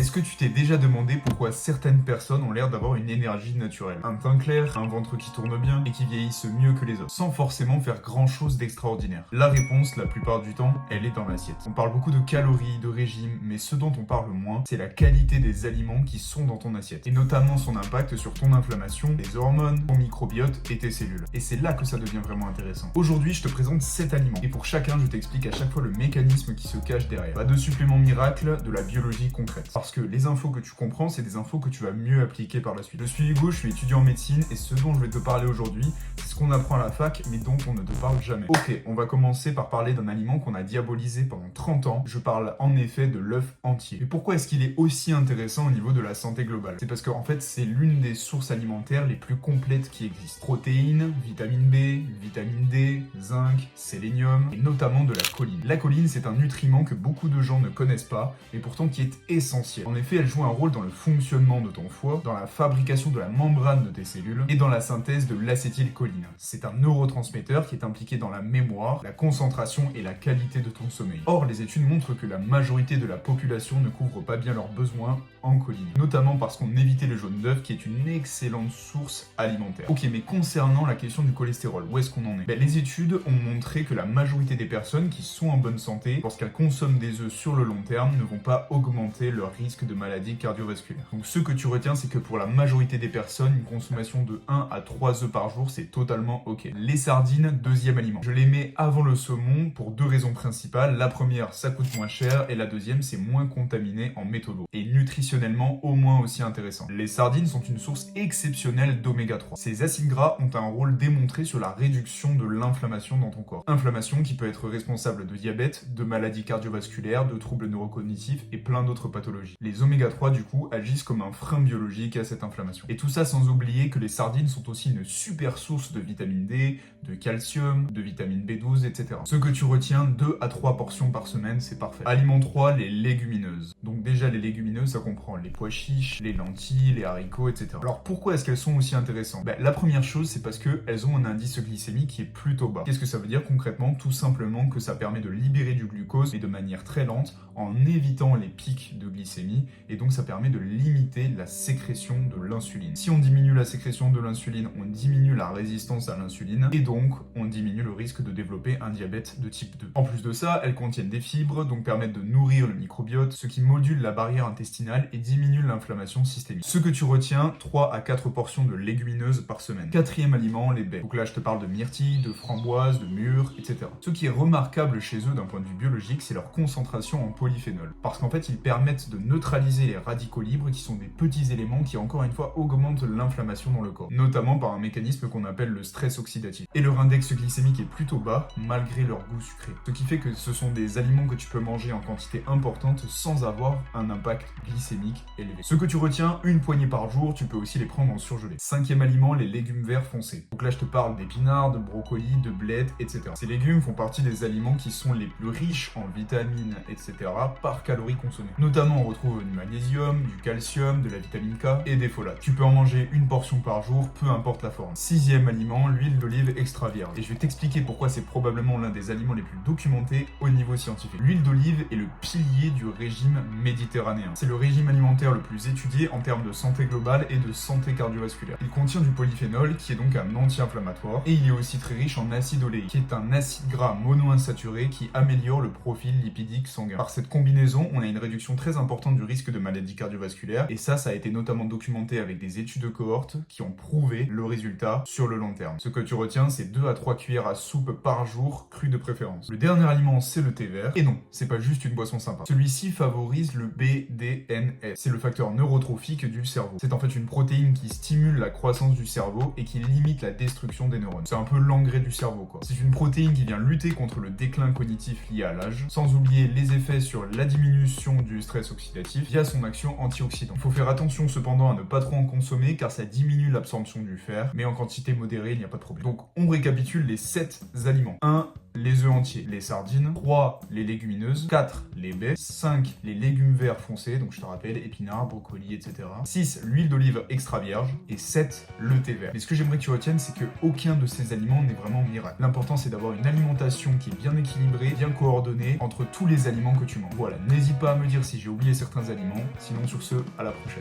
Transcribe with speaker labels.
Speaker 1: Est-ce que tu t'es déjà demandé pourquoi certaines personnes ont l'air d'avoir une énergie naturelle? Un teint clair, un ventre qui tourne bien et qui vieillissent mieux que les autres, sans forcément faire grand chose d'extraordinaire. La réponse, la plupart du temps, elle est dans l'assiette. On parle beaucoup de calories, de régime, mais ce dont on parle moins, c'est la qualité des aliments qui sont dans ton assiette. Et notamment son impact sur ton inflammation, tes hormones, ton microbiote et tes cellules. Et c'est là que ça devient vraiment intéressant. Aujourd'hui, je te présente 7 aliments. Et pour chacun, je t'explique à chaque fois le mécanisme qui se cache derrière. Pas de suppléments miracles, de la biologie concrète. Parce que les infos que tu comprends, c'est des infos que tu vas mieux appliquer par la suite. Je suis Hugo, je suis étudiant en médecine et ce dont je vais te parler aujourd'hui, c'est ce qu'on apprend à la fac mais dont on ne te parle jamais. Ok, on va commencer par parler d'un aliment qu'on a diabolisé pendant 30 ans. Je parle en effet de l'œuf entier. Et pourquoi est-ce qu'il est aussi intéressant au niveau de la santé globale? C'est parce qu'en fait, c'est l'une des sources alimentaires les plus complètes qui existent. Protéines, vitamine B, vitamine D, zinc, sélénium et notamment de la choline. La choline, c'est un nutriment que beaucoup de gens ne connaissent pas mais pourtant qui est essentiel. En effet, elle joue un rôle dans le fonctionnement de ton foie, dans la fabrication de la membrane de tes cellules et dans la synthèse de l'acétylcholine. C'est un neurotransmetteur qui est impliqué dans la mémoire, la concentration et la qualité de ton sommeil. Or, les études montrent que la majorité de la population ne couvre pas bien leurs besoins en choline, notamment parce qu'on évitait le jaune d'œuf qui est une excellente source alimentaire. Ok, mais concernant la question du cholestérol, où est-ce qu'on en est? Les études ont montré que la majorité des personnes qui sont en bonne santé, lorsqu'elles consomment des œufs sur le long terme, ne vont pas augmenter leur risque de maladie cardiovasculaire. Donc ce que tu retiens, c'est que pour la majorité des personnes, une consommation de 1 à 3 œufs par jour, c'est totalement ok. Les sardines, deuxième aliment. Je les mets avant le saumon pour deux raisons principales. La première, ça coûte moins cher et la deuxième, c'est moins contaminé en métaux lourds. Et nutritionnellement, au moins aussi intéressant. Les sardines sont une source exceptionnelle d'oméga 3. Ces acides gras ont un rôle démontré sur la réduction de l'inflammation dans ton corps. Inflammation qui peut être responsable de diabète, de maladies cardiovasculaires, de troubles neurocognitifs et plein d'autres pathologies. Les oméga 3 du coup agissent comme un frein biologique à cette inflammation. Et tout ça sans oublier que les sardines sont aussi une super source de vitamine D, de calcium, de vitamine B12, etc. Ce que tu retiens, 2 à 3 portions par semaine, c'est parfait. Aliment 3, les légumineuses. Donc déjà les légumineuses, ça comprend les pois chiches, les lentilles, les haricots, etc. Alors pourquoi est-ce qu'elles sont aussi intéressantes? La première chose, c'est parce qu'elles ont un indice glycémique qui est plutôt bas. Qu'est-ce que ça veut dire concrètement? Tout simplement que ça permet de libérer du glucose, mais de manière très lente, en évitant les pics de glycémie, et donc ça permet de limiter la sécrétion de l'insuline. Si on diminue la sécrétion de l'insuline, on diminue la résistance à l'insuline, et donc on diminue le risque de développer un diabète de type 2. En plus de ça, elles contiennent des fibres, donc permettent de nourrir le microbiote, ce qui module la barrière intestinale et diminue l'inflammation systémique. Ce que tu retiens, 3 à 4 portions de légumineuses par semaine. Quatrième aliment, les baies. Donc là, je te parle de myrtilles, de framboises, de mûres, etc. Ce qui est remarquable chez eux d'un point de vue biologique, c'est leur concentration en polyphénol. Parce qu'en fait, ils permettent de neutraliser les radicaux libres qui sont des petits éléments qui, encore une fois, augmentent l'inflammation dans le corps. Notamment par un mécanisme qu'on appelle le stress oxydatif. Et leur index glycémique est plutôt bas, malgré leur goût sucré. Ce qui fait que ce sont des aliments que tu peux manger en quantité importante sans avoir un impact glycémique élevé. Ce que tu retiens, une poignée par jour, tu peux aussi les prendre en surgelé. Cinquième aliment, les légumes verts foncés. Donc là, je te parle d'épinards, de brocolis, de bled, etc. Ces légumes font partie des aliments qui sont les plus riches en vitamines, etc. par calorie consommée. Notamment, on retrouve du magnésium, du calcium, de la vitamine K et des folates. Tu peux en manger une portion par jour, peu importe la forme. Sixième aliment, l'huile d'olive extra vierge. Et je vais t'expliquer pourquoi c'est probablement l'un des aliments les plus documentés au niveau scientifique. L'huile d'olive est le pilier du régime méditerranéen. C'est le régime alimentaire le plus étudié en termes de santé globale et de santé cardiovasculaire. Il contient du polyphénol, qui est donc un anti-inflammatoire, et il est aussi très riche en acide oléique, qui est un acide gras monoinsaturé qui améliore le profil lipidique sanguin. Par cette combinaison, on a une réduction très importante du risque de maladie cardiovasculaire, et ça a été notamment documenté avec des études de cohorte qui ont prouvé le résultat sur le long terme. Ce que tu retiens, c'est 2 à 3 cuillères à soupe par jour, crue de préférence. Le dernier aliment, c'est le thé vert, et non, c'est pas juste une boisson sympa. Celui-ci favorise le BDNF. C'est le facteur neurotrophique du cerveau. C'est en fait une protéine qui stimule la croissance du cerveau et qui limite la destruction des neurones. C'est un peu l'engrais du cerveau, quoi. C'est une protéine qui vient lutter contre le déclin cognitif lié à l'âge, sans oublier les effets sur la diminution du stress oxydatif via son action antioxydant. Il faut faire attention cependant à ne pas trop en consommer car ça diminue l'absorption du fer, mais en quantité modérée, il n'y a pas de problème. Donc on récapitule les 7 aliments. 1. les œufs entiers, les sardines, 3 les légumineuses, 4 les baies, 5 les légumes verts foncés, donc je te rappelle épinards, brocolis, etc. 6 l'huile d'olive extra vierge et 7 le thé vert. Mais ce que j'aimerais que tu retiennes, c'est que aucun de ces aliments n'est vraiment miracle. L'important c'est d'avoir une alimentation qui est bien équilibrée, bien coordonnée entre tous les aliments que tu manges. Voilà, n'hésite pas à me dire si j'ai oublié certains aliments, sinon sur ce, à la prochaine.